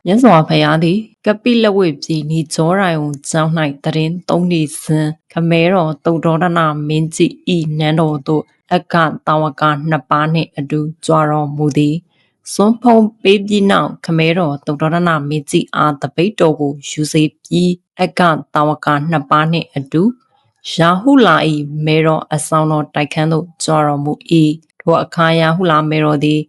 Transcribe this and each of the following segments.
မြတ်စွာဘုရားသည်ကပိလဝိပြည်နီကြောရိုင်ုံကျောင်း၌တရင်သုံးနေစဉ်ခမဲတော်တုတ်တော်ဒနာမင်းကြီးဤနန်းတော်သို့အခတာဝကနှစ်ပါးနှင့်အတူကြွတော်မူသည်စွန်ဖုံပေးပြီးနောက်ခမဲတော်တုတ်တော်ဒနာမင်းကြီးအားတပိတ်တော်ကိုယူစေပြီးအခတာဝကနှစ်ပါးနှင့်အတူရာဟုလာ၏မေတော်အဆောင်တော်တိုက်ခန်းသို့ကြွတော်မူ၏ထိုအခါရာဟုလာမေတော်သည်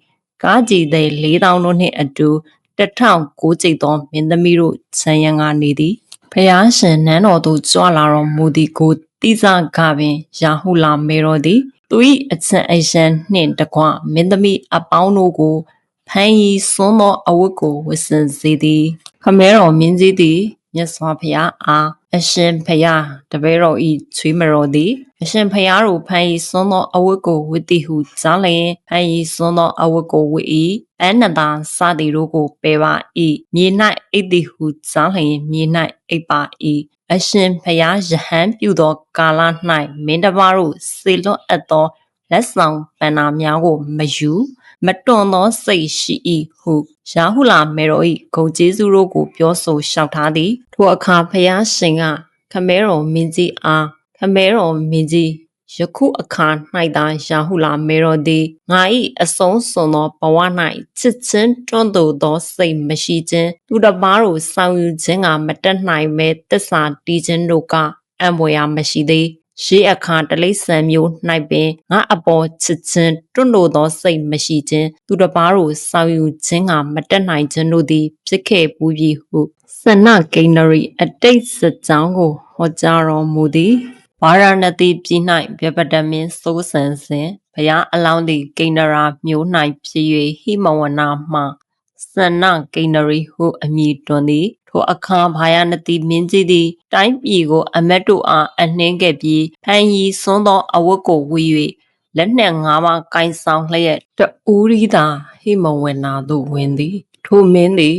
ကားကြည်သည်4000တို့နှင့်အတူ1009ကျိတ်သောမင်းသမီးတို့ခြံရံကနေသည်ဖျားရှင်နန်းတော်သို့ကြွလာတော်မူသည်ကိုတိစကပင်ရာဟုလာမေတော်သည်သူ၏အချံအယံနှင့်တကွမင်းသမီးအပေါင်းတို့ကိုဖန်ရီစွန်းသောအဝတ်ကိုဝတ်ဆင်စေသည်ခမဲတော်မင်းကြီးသည်မြတ်စွာဘုရားအားအရှင်ဘုရားတပည့်တော်ဤချွေးမတော်သည်အရှင်ဘုရားတို့ဖန်ရီစွန်းသောအဝတ်ကိုဝတ်သည်ဟုကြားလျင်ဖန်ရီစွန်းသောအဝတ်ကိုဝတ်၏အနန္တာစသည်တို့ကိုပယ်ပါ၏မြေ၌အိတ်သည်ဟုကြားလျင်မြေ၌အိတ်ပါ၏အရှင်ဘုရားယဟန်ပြုသောကာလ၌မင်းတစ်ပါးတို့စေလွတ်အပ်သောလက်ဆောင်ပဏ္ဏာများကိုမယူမတွန်သောစိတ်ရှိ၏ဟုရာဟုလာမေတော်၏ဂုဏ်ကျေးဇူးတို့ကိုပြောဆိုလျှောက်ထားသည်ထိုအခါဘုရားရှင်ကခမဲတော်မင်းကြီးအားခမဲတော်မင်းကြီးယခုအခါ၌သာရာဟုလာမေတော်သည်ငါ၏အဆုံးစွန်သောဘဝ၌ချစ်ချင်းတွန်းတိုသောစိတ်မရှိခြင်းသူတစ်ပါးတို့ဆောင်ယူခြင်းကမတက်နိုင်ပဲသစ္စာတီးခြင်းတို့ကအံ့ဖွယ်ရာမရှိသေးရှေးအခါတလိษံမျိုး၌ပင်ငါအပေါ်ချစ်ချင်းတွန်းတိုသောစိတ်မရှိခြင်းသူတစ်ပါးတို့ဆောင်ယူခြင်းကမတက်နိုင်ခြင်းတို့သည်ဖြစ်ခဲ့ပူးပြီဟုစနဂိဏရီအတိတ်စကြောင်းကိုဟောကြားတော်မူသည်ဝါရဏသီပြည်၌ပြပတမင်းစိုးစံစဉ်ဘုရားအလောင်းသည်ကိန္နရာမြို့၌ဖြစ်၍ဟိမဝနာမှစနဂိဏရီဟုအမည်တွင်သည်ထိုအခါဘာယနတိမင်းကြီးသည်တိုင်းပြည်ကိုအမတ်တို့အားအနှင်းခဲ့ပြီးဖန်ရီစွန်းသောအဝတ်ကိုဝတ်၍လက်နှင့်၅ပါးကိုင်ဆောင်လျက်တူရီသာဟိမဝနာသို့ဝင်သည်ထိုမင်းသည်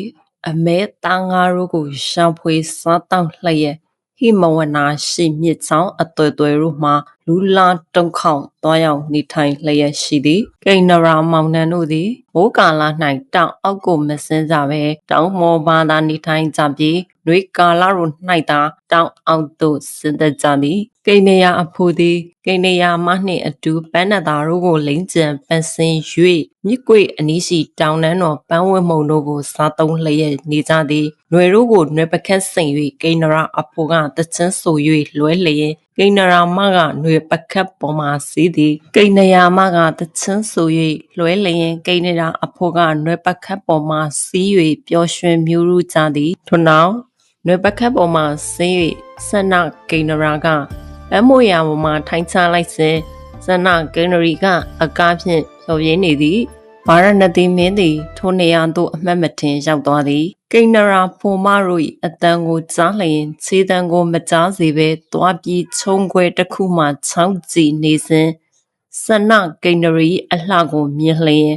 အမဲသားငါတို့ကိုရှောင်ဖွေစားတောက်လျက်ဟိမဝနာရှိမြစ်ချောင်းအသွယ်သွယ်တို့မှလူလာတုံခေါင်သွားရောက်နေထိုင်လျက်ရှိသည်ကိန္နရာမောင်နှံတို့သည်မိုးကာလ၌တောင်အောက်ကိုမစင်းကြပဲတောင်မောပါသာနေထိုင်ကြပြီးနှွေကာလတို့၌သာတောင်အောက်သို့ဆင်းသက်ကြသည်ကိန္နရာအဖိုးသည်ကိန္နရာမနှင့်အတူပန်းနတာတို့ကိုလိမ့်ကျန်ပန်းစင်၍မြစ်ကွေအနီးရှိတောင်နှန်းတော်ပန်းဝဲမှုံတို့ကိုစားသုံးလျက်နေကြသည်ຫນွေတို့ကိုຫນွေပခတ်စိန်၍ကိန္နရာအဖိုးကတချင်းဆို၍လွဲလျင်ကိန္နရာမကຫນွေပခတ်ပေါ်မှစီးသည်ကိန္နရာမကတချင်းဆို၍လွဲလျင်ကိန္နရာအဖိုးကຫນွေပခတ်ပေါ်မှစီး၍ပျော်ရွှင်မြူးရူးကြသည်ထို့နောက်ຫນွေပခတ်ပေါ်မှဆင်း၍ဆနကိန္နရာကအမိုးရာပေါ်မှထိုင်ချလိုက်စဉ်ဆနကိန္နရီကအကားဖြင့်ဖြော်ပြင်းနေသည်ဗာရဏသီမင်းသည်ထိုနေရာသို့အမှတ်မထင်ရောက်သွားသည်ကိန္နရာဖိုမတို့၏အတန်ကိုကြားလျင်ခြေတံကိုမကြားစေဘဲသွားပြီးခြုံခွဲတစ်ခုမှချောင်းကြည့်နေစဉ်ဆနကိန္နရီအလှကိုမြင်လျင်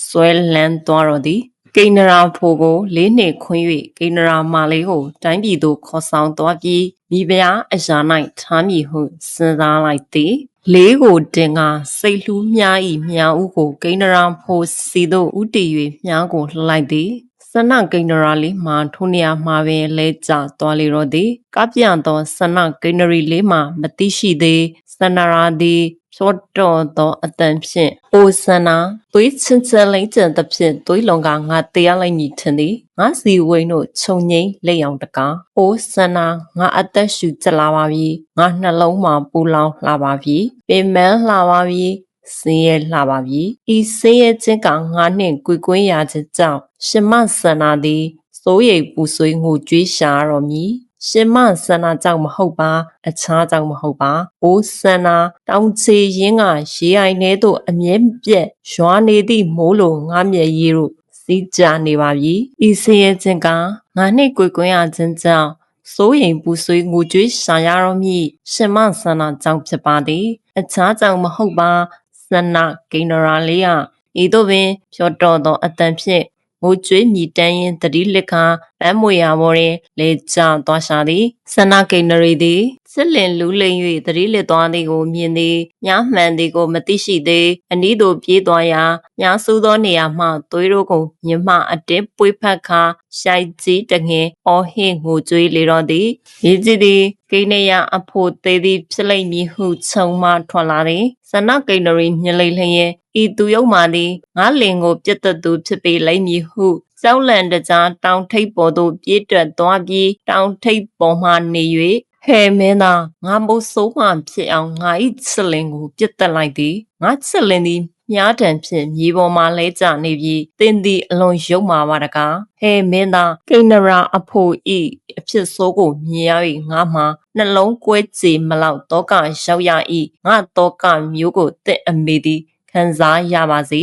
ဆွဲလန်းသွားတော်သည်ကိန္နရာဖိုကိုလေးနှင့်ခွင်း၍ကိန္နရာမလေးကိုတိုင်းပြည်သို့ခေါ်ဆောင်သွားပြီးမိဖုရားအရာ၌ထားမည်ဟုစဉ်းစားလိုက်သည်လေးကိုတင်ကစိတ်လှူးမြား၏မြားဥကိုကိန္နရာဖိုစီသို့ဥတည်၍မြားကိုလှလိုက်သည်ဆနကိန္နရာလေးမှထိုနေရာမှာပင်လဲကျသွားလေတော့သည်ကပြသောဆနကိန္နရီလေးမှမသိရှိသေးဆနရာသည်ဖြောတော်သောအတန်ဖြင့်အိုဆနာသွေးချင်းချင်းလိမ့်ကျန်သဖြင့်သွေးလွန်ကငါတရားလိုက်မည်ထင်သည်ငါစီဝိန်တို့ခြုံငိမ့်လက်ရောင်တကားအိုဆနာငါအသက်ရှူကျလာပါပြီငါနှလုံးမှာပူလောင်လှပါပြီပင်မလှပါပြီဆင်းရဲလှပါပြီဤဆင်းရဲခြင်းကငါနှင့်ကြွေကွင်းရခြင်းကြောင့်ရှင်မဆန္နာသည်စိုးရိမ်ပူဆွေးငိုကြွေးရှာတော်မူရှင်မဆန္နာကြောင့်မဟုတ်ပါအခြားကြောင့်မဟုတ်ပါအိုဆန္နာတောင်ချေရင်းကရေအိုင်ထဲသို့အမြဲပြက်ရွာနေသည့်မိုးလိုငါမျက်ရည်တို့စီးကြနေပါပြီဤဆင်းရဲခြင်းကငါနှင့်ကြွေကွင်းရခြင်းကြောင့်စိုးရိမ်ပူဆွေးငိုကြွေးရှာရတော်မူရှင်မဆန္နာကြောင့်ဖြစ်ပါသည်အခြားကြောင့်မဟုတ်ပါဆန္နာကိန္နရာလေးဤသို့ပင်ဖြောတော်သောအတန်ဖြင့်ငိုကြွေးမြည်တမ်းရင်တတိလက်ခပန်းမွေရာပေါ်တွင်လေကျသွားရှာသည်ဆန္နာကိန္နရီသည် စစ်လင်လူလိမ်၍သတိလစ်သွားသည်ကိုမြင်သည်ညာမှန်သည်ကိုမသိရှိသေးအနီးသို့ပြေးသွားရာညာဆူသောနေရာမှသွေးတို့ကိုမြင်မှအတင်းပွေးဖက်ခါရှိုက်ကြီးတငင်အော်ဟစ်ငိုကြွေးလေတော့သည်ရေးကြည့်သည်ကိနေရအဖို့သေးသည်ဖြစ်လိမ့်မည်ဟုခြုံမှထွက်လာသည်ဆနကိန္နရီမြင်လိမ့်လျင်ဤသူယုံမှသည်ငါလင်ကိုပြတ်တသူဖြစ်ပေလိမ့်မည်ဟုကျောက်လန်တကြားတောင်ထိပ်ပေါ်သို့ပြေးတက်သွားပြီးတောင်ထိပ်ပေါ်မှနေ၍ဟဲမင်းသားငါမို့ဆိုးမှဖြစ်အောင်ငါ၏ချစ်လင်ကိုပြတ်တက်လိုက်သည်ငါချစ်လင်သည်မြားတံဖြင့်မြေပေါ်မှလဲကျနေပြီးတင်းသည်အလွန်ယုံမာပါတကားဟဲမင်းသားကိန္နရာအဖို့ဤအဖြစ်ဆိုးကိုမြင်ရ၍ငါမှနှလုံးကွဲကြေမလောက်တောကရောက်ရ၏ငါတောကမျိုးကိုတင့်အမေသည်ခံစားရပါစေ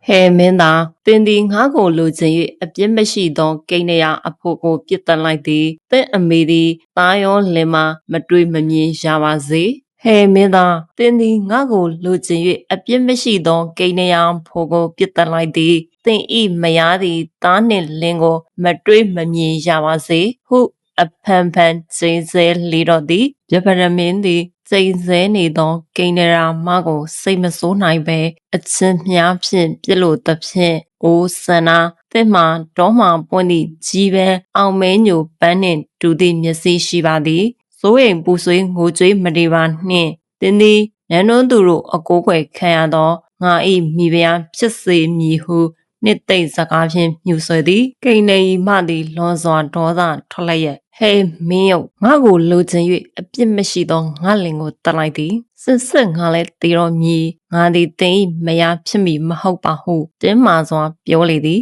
ဟဲမင်းသားတင်သည်ငါ့ကိုလိုချင်၍အပြစ်မရှိသောကိန်းရာအဖို့ကိုပြစ်တက်လိုက်သည်တင့်အမေသည်သားရောလင်မမတွေ့မမြင်ရပါစေဟဲမင်းသားတင်သည်ငါ့ကိုလိုချင်၍အပြစ်မရှိသောကိန်းရာဖို့ကိုပြစ်တက်လိုက်သည်တင်ဤမယားသည်သားနှင့်လင်ကိုမတွေ့မမြင်ရပါစေဟုအဖန်ဖန်စိန်ဆဲလေတော့သည်ပြပရမင်းသည်စိန်ဆဲနေသောကိန်းရာမကိုစိတ်မဆိုးနိုင်ပဲအချင်းမြားဖြင့်ပြစ်လို့တဖြင့်အိုးဆန္နာတဲ့မှာတော့မှပွင့်သည့်ကြီးပဲအောင်မဲညိုပန်းနှင့်တူသည့်မျက်စိရှိပါသည်စိုးရိမ်ပူဆွေးငိုကြွေးမနေပါနှင့်တင်းသည်နန်းတွန်းသူတို့အကိုးကွယ်ခံရသောငါ၏မိဖုရားဖြစ်စေမည်ဟုနှစ်သိမ့်စကားဖြင့်မြူဆွဲသည်ကိန်းနေမှသည်လွန်စွာဒေါသထွက်လျက်ဟဲမင်းယုတ်ငါ့ကိုလိုချင်၍အပြစ်မရှိသောငါလင်ကိုတတ်လိုက်သည်စစ်ငါလည်းတေတော်မည်ငါသည်တင်း၏မယားဖြစ်မည်မဟုတ်ပါဟုတင်းမာစွာပြောလေသည်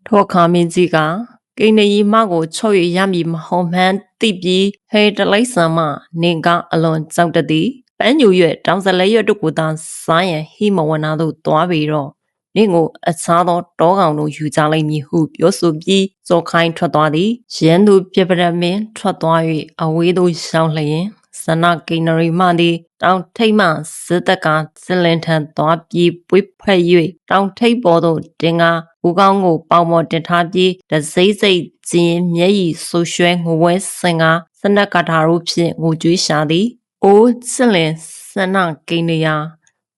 ထိုအခါမင်းကြီးကကိန်းနေမကိုချော့၍ရမည်မဟုတ်မှန်းသိပြီးဟဲတလိုက်ဆံမနင်ကအလွန်ကြောက်တသည်ပန်းညူရွက်တောင်စလဲရွက်တို့ကိုသာစားရန်ဟိမဝနာသို့သွားပေတော့နင့်ကိုအခြားသောတောကောင်တို့ယူကြလိမ့်မည်ဟုပြောဆိုပြီးစောခိုင်းထွက်သွားသည်ရန်သူပြပရမင်းထွက်သွား၍အဝေးသို့ရှောင်းလျင်ဆနကိန္နရီမသည်တောင်ထိပ်မှဇက်တကဇလင်ထံသွားပြီးပွေးဖက်၍တောင်ထိပ်ပေါ်သို့တင်ကားဦးကောင်းကိုပေါင်ပေါ်တင်ထားပြီးတစိမ့်စိမ့်ကျင်းမျက်ရည်ဆူရွှဲငိုဝဲဆင်ကားစနကထာတို့ဖြင့်ငိုကြွေးရှာသည်အိုးစလင်ဆနကိန္နရာ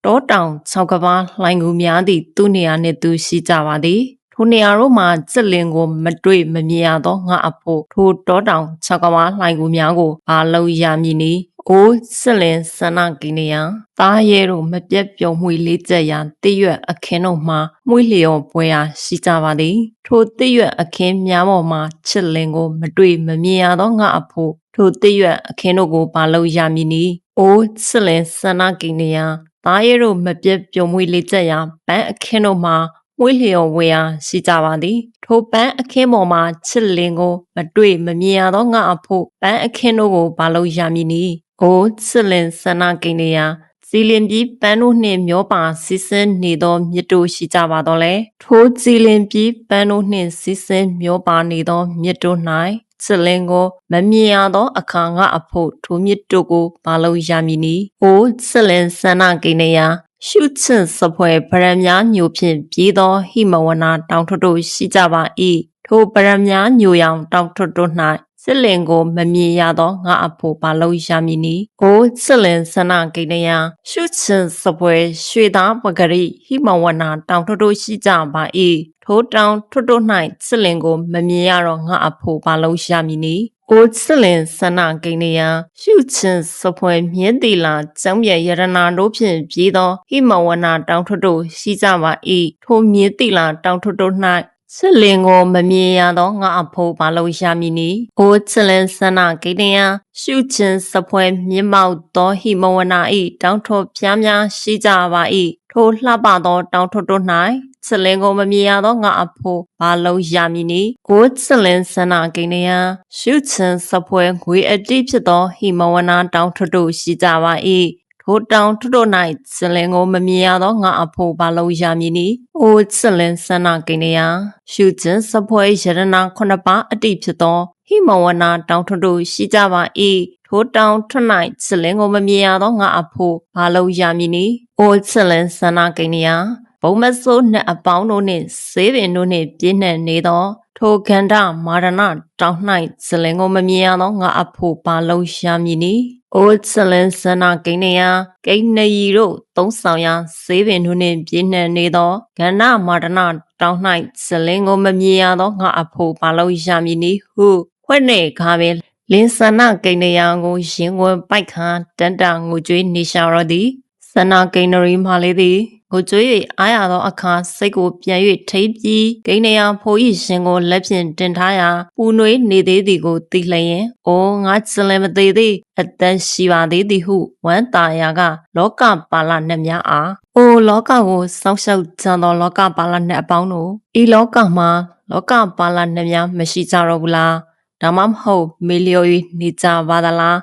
တောတောင်6ကဘာလှိုင်ကူများသည့်သူနေရာနှင့်သူရှိကြပါသည်ထိုနေရာတို့မှာစက်လင်ကိုမတွေ့မမြင်ရသောငါအဖို့ထိုတောတောင်6ကဘာလှိုင်ကူများကိုအားလုံးရမည်နီအိုးစလင်ဆနကိနေယသားရဲတို့မပြတ်ပြုံမှုလေးကျက်ရာတည့်ရွက်အခင်းတို့မှာမှုလျော်ပွဲရာရှိကြပါသည်ထိုတည့်ရွက်အခင်းများပေါ်မှာချစ်လင်ကိုမတွေ့မမြင်ရသောငါအဖို့ထိုတည့်ရွက်အခင်းတို့ကိုပါလို့ရမည်နီအိုးစလင်ဆနကိနေယသားရဲတို့မပြတ်ပြုံမှုလေးကျက်ရာပန်းအခင်းတို့မှာမွေးလျော်ဝေအားရှိကြပါသည်ထိုပန်းအခင်းပေါ်မှာချစ်လင်ကိုမတွေ့မမြင်ရသောငါအဖို့ပန်းအခင်းတို့ကိုဘာလို့ရမည်နည်းအိုချစ်လင်ဆန္ဒကိနေယစီလင်ပြီးပန်းတို့နှင့်မျောပါစီစင်းနေသောမြစ်တို့ရှိကြပါတော့လေထိုစီလင်ပြီးပန်းတို့နှင့်စီစင်းမျောပါနေသောမြစ်တို့၌ချစ်လင်ကိုမမြင်ရသောအခါငါအဖို့ထိုမြစ်တို့ကိုဘာလို့ရမည်နည်းအိုချစ်လင်ဆန္ဒကိနေယရှုချစ်စပွဲဗရမများညိုဖြင့်ပြေးသောဟိမဝနာတောင်ထွတ်တို့ရှိကြပါ၏ထိုဗရမများညိုရောင်တောင်ထွတ်တို့၌စစ်လင်ကိုမမြင်ရသောငါအဖို့ဘာလို့ရမည်နည်းအိုစစ်လင်ဆနကိနေယရှုချစ်စပွဲရွှေသားပဂရိဟိမဝနာတောင်ထွတ်တို့ရှိကြပါ၏ထိုတောင်ထွတ်တို့၌စစ်လင်ကိုမမြင်ရတော့ငါအဖို့ဘာလို့ရမည်နည်းအိုစစ်လင်ဆနကိနေယရှုချင်စပွဲမြင်းတီလာကျောင်းပြရတနာတို့ဖြင့်ပြေးသောဟိမဝနာတောင်ထွတ်တို့ရှိကြပါ၏ထိုမြင်းတီလာတောင်ထွတ်တို့၌စစ်လင်ကိုမမြင်ရသောငါအဖို့ဘာလို့ရမည်နည်းအိုစစ်လင်ဆနကိနေယရှုချင်စပွဲမြင်းမောက်သောဟိမဝနာ၏တောင်ထွတ်ဖျားများရှိကြပါ၏ထိုလှပသောတောင်ထွတ်တို့၌စလင်ကိုမမြင်ရသောငါအဖို့ဘာလို့ရမည်နည်းကိုစလင်ဆနာကိနေယရှုချင်စပွဲငွေအတိဖြစ်သောဟိမဝနာတောင်ထွတ်တို့ရှိကြပါ၏ထိုတောင်ထွတ်တို့၌စလင်ကိုမမြင်ရသောငါအဖို့ဘာလို့ရမည်နည်းအိုစလင်ဆနာကိနေယရှုချင်စပွဲယရနာ9ပါးအတိဖြစ်သောဟိမဝနာတောင်ထွတ်တို့ရှိကြပါ၏ထိုတောင်ထွတ်၌စလင်ကိုမမြင်ရသောငါအဖို့ဘာလို့ရမည်နည်းအိုစလင်ဆနာကိနေယ ဘုံမစိုးနှစ်အပေါင်းတို့နှင့်ဆေးပင်တို့နှင့်ပြည့်နှံ့နေသောထိုကန္ဓမာရဏတောင်း၌ဇလင်ကိုမမြင်ရသောငါအဖို့ပါလုံးရှာမည်နီအိုဇလင်စနာကိနေယကိနေရီတို့သုံးဆောင်ရာဆေးပင်တို့နှင့်ပြည့်နှံ့နေသောကန္ဓမာရဏတောင်း၌ဇလင်ကိုမမြင်ရသောငါအဖို့ပါလုံးရှာမည်နီဟုခွဲ့နေခါပင်လင်းစနာကိနေယကိုရင်ဝင်ပိုက်ခါတန်တာငိုကြွေးနေရှာတော်သည်စနာကိနရီမှလေးသည်ကိုကျွေး၍အားရသောအခါစိတ်ကိုပြန်၍ထိပြီးဂိနေယဖိုးဤရှင်ကိုလက်ဖြင့်တင်ထားရာပူနွေးနေသေးသည်ကိုသိလျင်အိုငါစလင်မသေးသေးအသက်ရှိပါသေးသည်ဟုဝမ်းသာရာကလောကပါဠနှင့်များအားအိုလောကကိုစောင့်ရှောက်ကြသောလောကပါဠနှင့်အပေါင်းတို့ဤလောကမှာလောကပါဠနှင့်များမရှိကြတော့ဘူးလားဒါမှမဟုတ်မေလျော်၍နေကြပါသလား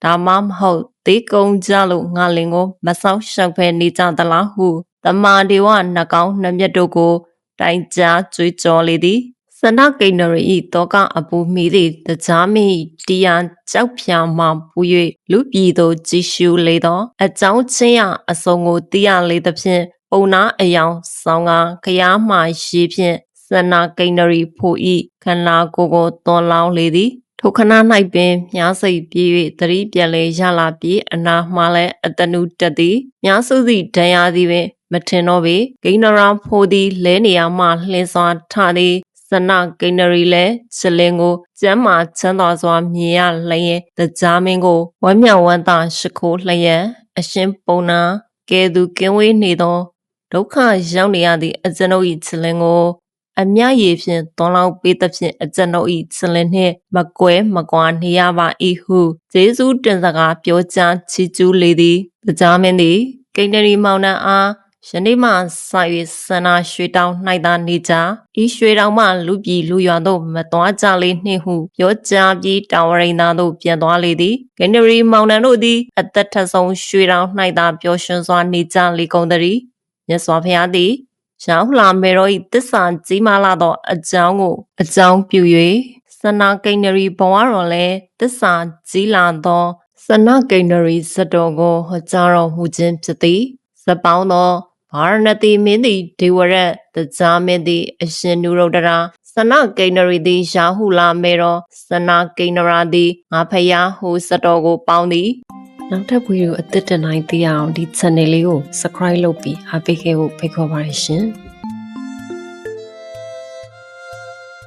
ဒါမှမဟုတ်တေကုံကြလို့ငါလင်ကိုမဆောင်ရှောက်ဖဲနေကြသလားဟုတမာဒေဝနှကောင်းနှမျက်တို့ကိုတိုင်ကြားကြွေးကြော်လေသည်စနကိဏရီတောကအပူမိသည်တကြားမိတရားကြောက်ဖြာမှပူ၍လူပြည်သို့ကြည်ရှုလေသောအကြောင်းချင်းရအစုံကိုသိရလေသဖြင့်ပုံနာအယောင်ဆောင်ကခရားမှရှိဖြင့်စနကိဏရီဖို့ဤခန္ဓာကိုယ်ကိုသွန်လောင်းလေသည်ထိုခဏ၌ပင်မြားစိတ်ပြေး၍သတိပြန်လေရလာပြီးအနာမှလည်းအတနုတက်သည်မြားစုသည့်ဒဏ်ရာသည်ပင်မထင်တော့ပေဂိဏရာဖိုသည်လဲနေရာမှလှင်းစွာထသည်စနဂိဏရီလည်းဇလင်ကိုကျမ်းမာချမ်းသာစွာမြင်ရလျင်တကြားမင်းကိုဝမ်းမြောက်ဝမ်းသာရှိခိုးလျက်အရှင်ပုံနာကဲသူကင်းဝေးနေသောဒုက္ခရောက်နေရသည့်အကျွန်ုပ်၏ဇလင်ကိုအမြရည်ဖြင့်သွန်လောင်းပေးသဖြင့်အကျွန်ုပ်၏ဇလင်နှင့်မကွဲမကွာနေရပါ၏ဟုဂျေဇုတင်စကားပြောကြားချီးကျူးလေသည်တရားမင်းသည်ကိန္နရီမောင်နှံအားယနေ့မှစ၍ဆန္နာရွှေတောင်၌သာနေကြဤရွှေတောင်မှလူပြည်လူရွာသို့မသွားကြလေနှင့်ဟုပြောကြားပြီးတောင်ရိန်သာသို့ပြန်သွားလေသည်ကိန္နရီမောင်နှံတို့သည်အသက်ထဆုံးရွှေတောင်၌သာပျော်ရွှင်စွာနေကြလေကုန်သတည်းမြတ်စွာဘုရားသည်ရောက်လာမေတော်၏တစ္ဆာကြီးမားလာသောအကြောင်းကိုအကြောင်းပြု၍စနာကိန္နရီဘဝတော်လည်းတစ္ဆာကြီးလာသောစနာကိန္နရီဇတ်တော်ကိုဟောကြားတော်မူခြင်းဖြစ်သည်ဇပေါင်းသောဗာရဏသီမင်းသည်ဒေဝရတ်တရားမင်းသည်အရှင်နုရုဒ္ဒရာစနကိန္နရီသည်ရာဟုလာမေတော်စနာကိန္နရာသည်ငါဖယားဟုဇတ်တော်ကိုပေါင်းသည်နောက်ထပ်ဗီဒီယိုအသစ်တင်နိုင်သိအောင်ဒီ channel လေးကို subscribe လုပ်ပြီးအားပေးခဲ့ဖို့ဖိတ်ခေါ်ပါရရှင်